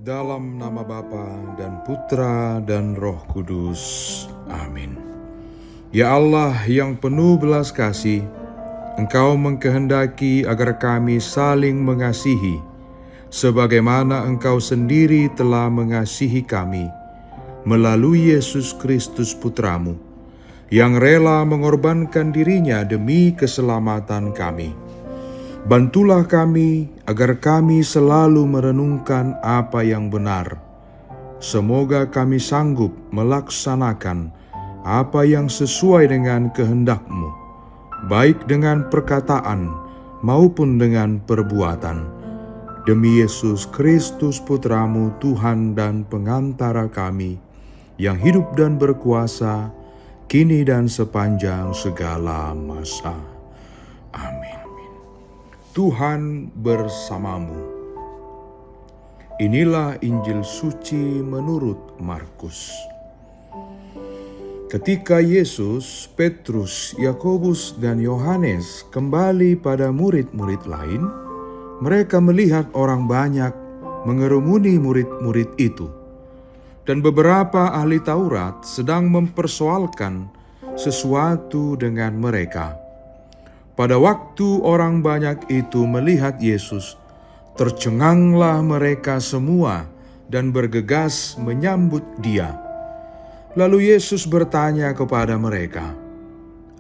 Dalam nama Bapa dan Putra dan Roh Kudus. Amin. Ya Allah yang penuh belas kasih, Engkau mengkehendaki agar kami saling mengasihi, sebagaimana Engkau sendiri telah mengasihi kami, melalui Yesus Kristus Putramu, yang rela mengorbankan dirinya demi keselamatan kami. Bantulah kami agar kami selalu merenungkan apa yang benar. Semoga kami sanggup melaksanakan apa yang sesuai dengan kehendak-Mu, baik dengan perkataan maupun dengan perbuatan. Demi Yesus Kristus Putramu, Tuhan dan pengantara kami, yang hidup dan berkuasa, kini dan sepanjang segala masa. Amin. Tuhan bersamamu. Inilah Injil suci menurut Markus. Ketika Yesus, Petrus, Yakobus, dan Yohanes kembali pada murid-murid lain, mereka melihat orang banyak mengerumuni murid-murid itu. Dan beberapa ahli Taurat sedang mempersoalkan sesuatu dengan mereka. Pada waktu orang banyak itu melihat Yesus, tercenganglah mereka semua dan bergegas menyambut Dia. Lalu Yesus bertanya kepada mereka,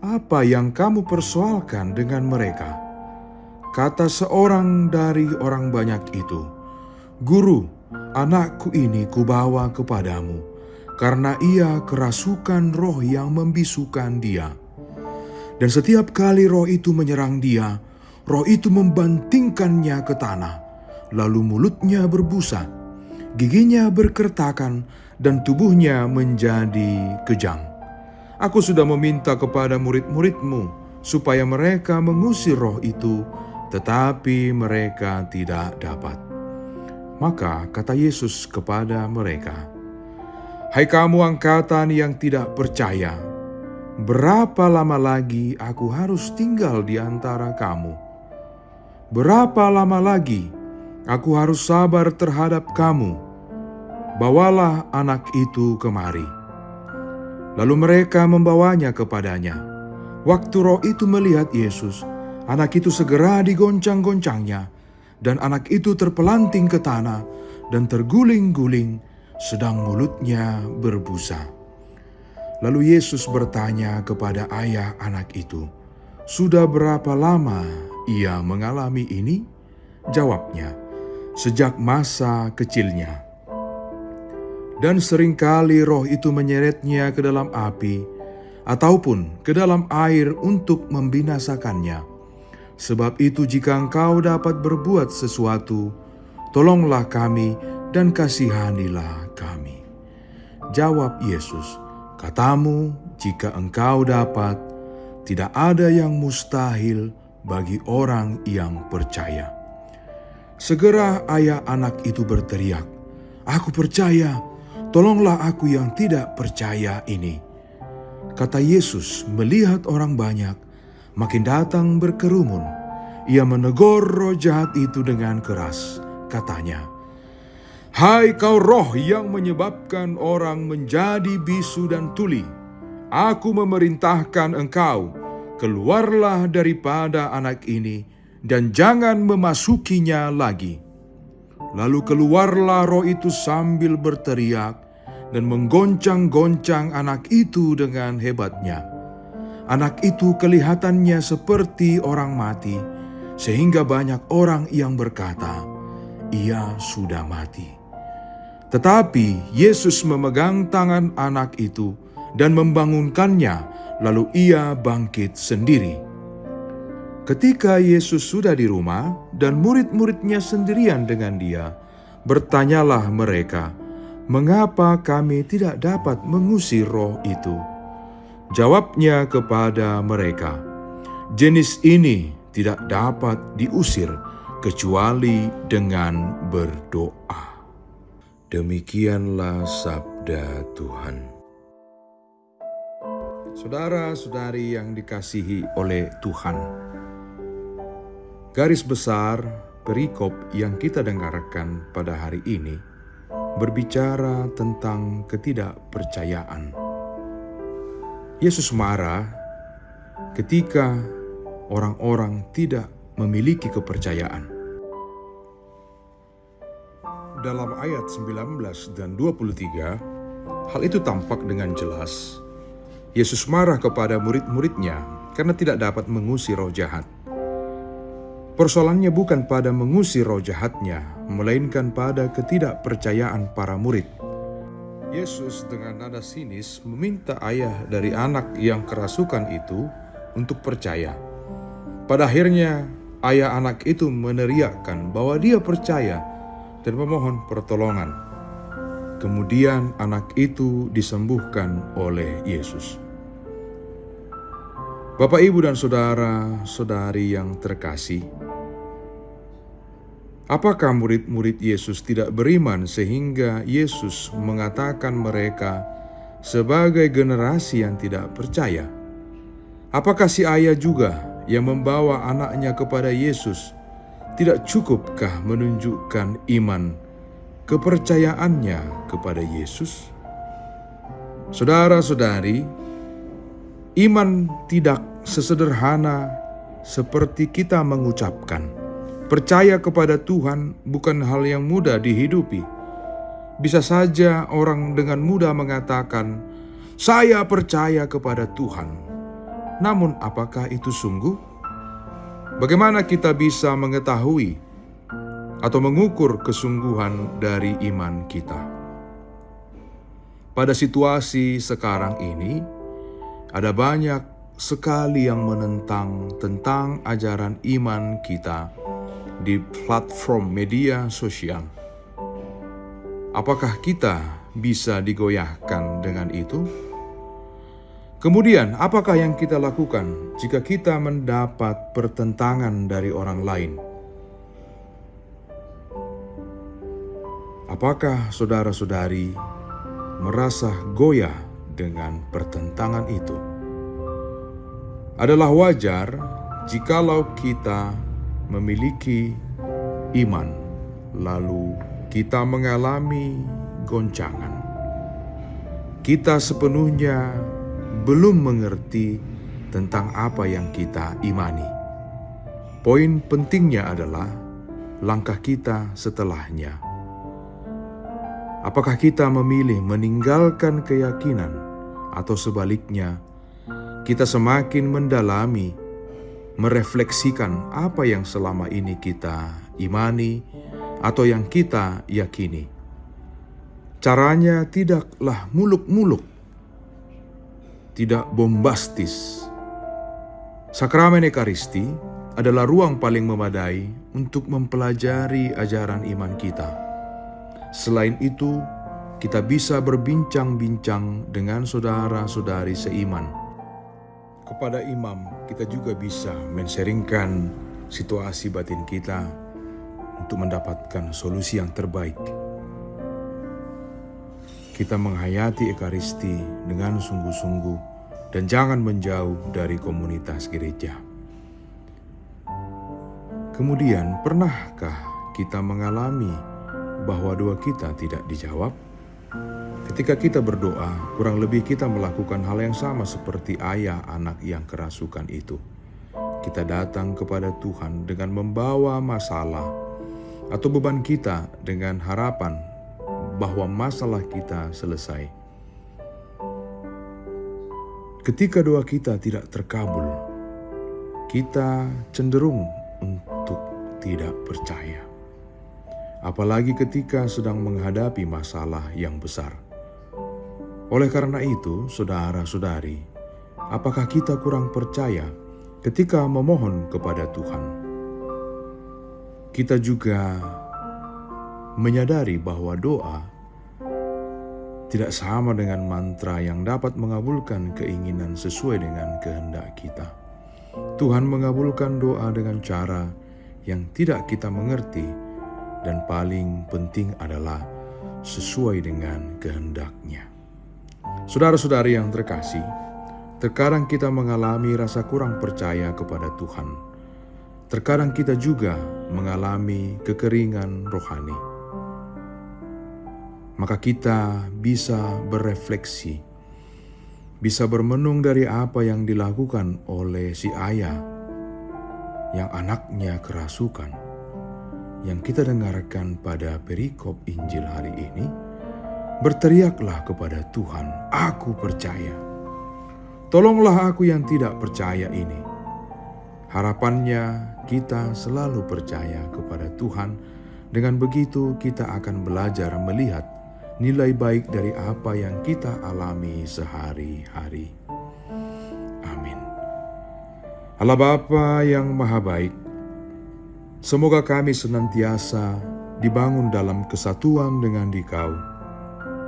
"Apa yang kamu persoalkan dengan mereka?" Kata seorang dari orang banyak itu, "Guru, anakku ini kubawa kepadamu, karena ia kerasukan roh yang membisukan dia. Dan setiap kali roh itu menyerang dia, roh itu membantingkannya ke tanah, lalu mulutnya berbusa, giginya berkertakan, dan tubuhnya menjadi kejang. Aku sudah meminta kepada murid-murid-Mu supaya mereka mengusir roh itu, tetapi mereka tidak dapat." Maka kata Yesus kepada mereka, "Hai kamu angkatan yang tidak percaya, berapa lama lagi aku harus tinggal di antara kamu? Berapa lama lagi aku harus sabar terhadap kamu? Bawalah anak itu kemari." Lalu mereka membawanya kepadanya. Waktu roh itu melihat Yesus, anak itu segera digoncang-goncangnya, dan anak itu terpelanting ke tanah dan terguling-guling, sedang mulutnya berbusa. Lalu Yesus bertanya kepada ayah anak itu, "Sudah berapa lama ia mengalami ini?" Jawabnya, "Sejak masa kecilnya. Dan seringkali roh itu menyeretnya ke dalam api, ataupun ke dalam air untuk membinasakannya. Sebab itu jika engkau dapat berbuat sesuatu, tolonglah kami dan kasihanilah kami." Jawab Yesus, "Katamu, jika engkau dapat, tidak ada yang mustahil bagi orang yang percaya." Segera ayah anak itu berteriak, "Aku percaya, tolonglah aku yang tidak percaya ini." Kata Yesus melihat orang banyak makin datang berkerumun, Ia menegur roh jahat itu dengan keras. Katanya, "Hai kau roh yang menyebabkan orang menjadi bisu dan tuli, aku memerintahkan engkau, keluarlah daripada anak ini dan jangan memasukinya lagi." Lalu keluarlah roh itu sambil berteriak dan menggoncang-goncang anak itu dengan hebatnya. Anak itu kelihatannya seperti orang mati, sehingga banyak orang yang berkata, "Ia sudah mati." Tetapi Yesus memegang tangan anak itu dan membangunkannya, lalu ia bangkit sendiri. Ketika Yesus sudah di rumah dan murid-muridnya sendirian dengan Dia, bertanyalah mereka, "Mengapa kami tidak dapat mengusir roh itu?" Jawabnya kepada mereka, "Jenis ini tidak dapat diusir kecuali dengan berdoa." Demikianlah sabda Tuhan. Saudara-saudari yang dikasihi oleh Tuhan, garis besar perikop yang kita dengarkan pada hari ini berbicara tentang ketidakpercayaan. Yesus marah ketika orang-orang tidak memiliki kepercayaan. Dalam ayat 19 dan 23, hal itu tampak dengan jelas. Yesus marah kepada murid-muridnya karena tidak dapat mengusir roh jahat. Persoalannya bukan pada mengusir roh jahatnya, melainkan pada ketidakpercayaan para murid. Yesus dengan nada sinis meminta ayah dari anak yang kerasukan itu untuk percaya. Pada akhirnya, ayah anak itu meneriakkan bahwa dia percaya dan memohon pertolongan. Kemudian anak itu disembuhkan oleh Yesus. Bapak, Ibu, dan saudara-saudari yang terkasih, apakah murid-murid Yesus tidak beriman sehingga Yesus mengatakan mereka sebagai generasi yang tidak percaya? Apakah si ayah juga yang membawa anaknya kepada Yesus tidak cukupkah menunjukkan iman kepercayaannya kepada Yesus? Saudara-saudari, iman tidak sesederhana seperti kita mengucapkan. Percaya kepada Tuhan bukan hal yang mudah dihidupi. Bisa saja orang dengan mudah mengatakan, "Saya percaya kepada Tuhan." Namun apakah itu sungguh? Bagaimana kita bisa mengetahui atau mengukur kesungguhan dari iman kita? Pada situasi sekarang ini, ada banyak sekali yang menentang tentang ajaran iman kita di platform media sosial. Apakah kita bisa digoyahkan dengan itu? Kemudian, apakah yang kita lakukan jika kita mendapat pertentangan dari orang lain? Apakah saudara-saudari merasa goyah dengan pertentangan itu? Adalah wajar jikalau kita memiliki iman, lalu kita mengalami goncangan. Kita sepenuhnya belum mengerti tentang apa yang kita imani. Poin pentingnya adalah langkah kita setelahnya. Apakah kita memilih meninggalkan keyakinan atau sebaliknya, kita semakin mendalami, merefleksikan apa yang selama ini kita imani atau yang kita yakini? Caranya tidaklah muluk-muluk, tidak bombastis. Sakramen Ekaristi adalah ruang paling memadai untuk mempelajari ajaran iman kita. Selain itu, kita bisa berbincang-bincang dengan saudara-saudari seiman. Kepada imam, kita juga bisa men-sharingkan situasi batin kita untuk mendapatkan solusi yang terbaik. Kita menghayati Ekaristi dengan sungguh-sungguh dan jangan menjauh dari komunitas gereja. Kemudian, pernahkah kita mengalami bahwa doa kita tidak dijawab? Ketika kita berdoa, kurang lebih kita melakukan hal yang sama seperti ayah anak yang kerasukan itu. Kita datang kepada Tuhan dengan membawa masalah atau beban kita dengan harapan bahwa masalah kita selesai. Ketika doa kita tidak terkabul, kita cenderung untuk tidak percaya. Apalagi ketika sedang menghadapi masalah yang besar. Oleh karena itu, saudara-saudari, apakah kita kurang percaya ketika memohon kepada Tuhan? Kita juga menyadari bahwa doa tidak sama dengan mantra yang dapat mengabulkan keinginan sesuai dengan kehendak kita. Tuhan mengabulkan doa dengan cara yang tidak kita mengerti, dan paling penting adalah sesuai dengan kehendak-Nya. Saudara-saudari yang terkasih, terkadang kita mengalami rasa kurang percaya kepada Tuhan. Terkadang kita juga mengalami kekeringan rohani. maka kita bisa berefleksi, bisa bermenung dari apa yang dilakukan oleh si ayah yang anaknya kerasukan, yang kita dengarkan pada perikop Injil hari ini. Berteriaklah kepada Tuhan, "Aku percaya. Tolonglah aku yang tidak percaya ini." Harapannya kita selalu percaya kepada Tuhan. Dengan begitu kita akan belajar melihat nilai baik dari apa yang kita alami sehari-hari. Amin. Allah Bapa yang Maha Baik, semoga kami senantiasa dibangun dalam kesatuan dengan Dikau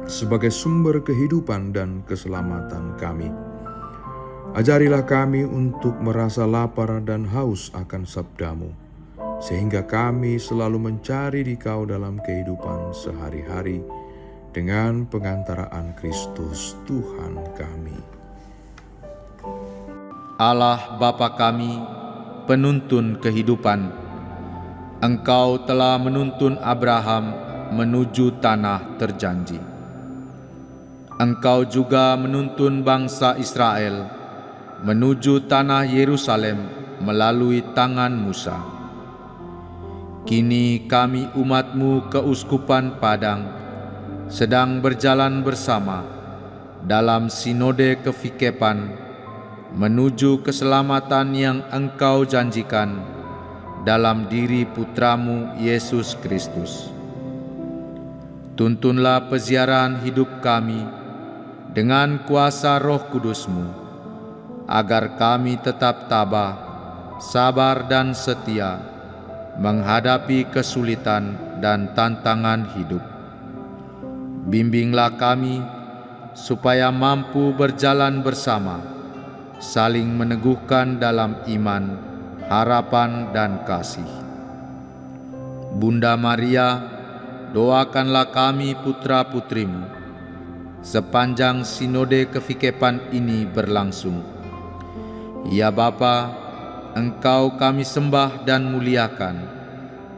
sebagai sumber kehidupan dan keselamatan kami. Ajarilah kami untuk merasa lapar dan haus akan sabda-Mu, sehingga kami selalu mencari Dikau dalam kehidupan sehari-hari dengan pengantaraan Kristus Tuhan kami. Allah Bapa kami, penuntun kehidupan, Engkau telah menuntun Abraham menuju tanah terjanji. Engkau juga menuntun bangsa Israel menuju tanah Yerusalem melalui tangan Musa. Kini kami umat-Mu Keuskupan Padang sedang berjalan bersama dalam sinode kefikepan menuju keselamatan yang Engkau janjikan dalam diri Putra-Mu Yesus Kristus. Tuntunlah peziarahan hidup kami dengan kuasa Roh Kudus-Mu, agar kami tetap tabah, sabar dan setia menghadapi kesulitan dan tantangan hidup. Bimbinglah kami supaya mampu berjalan bersama, saling meneguhkan dalam iman, harapan dan kasih. Bunda Maria, doakanlah kami putra-putrimu sepanjang sinode kefikepan ini berlangsung. Ya Bapa, Engkau kami sembah dan muliakan,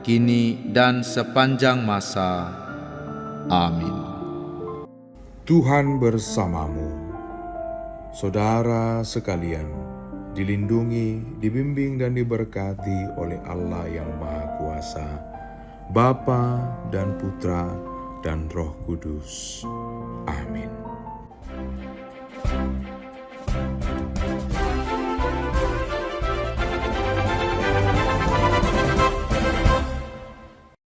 kini dan sepanjang masa. Amin. Tuhan bersamamu. Saudara sekalian, dilindungi, dibimbing dan diberkati oleh Allah yang Maha Kuasa, Bapa dan Putra dan Roh Kudus. Amin.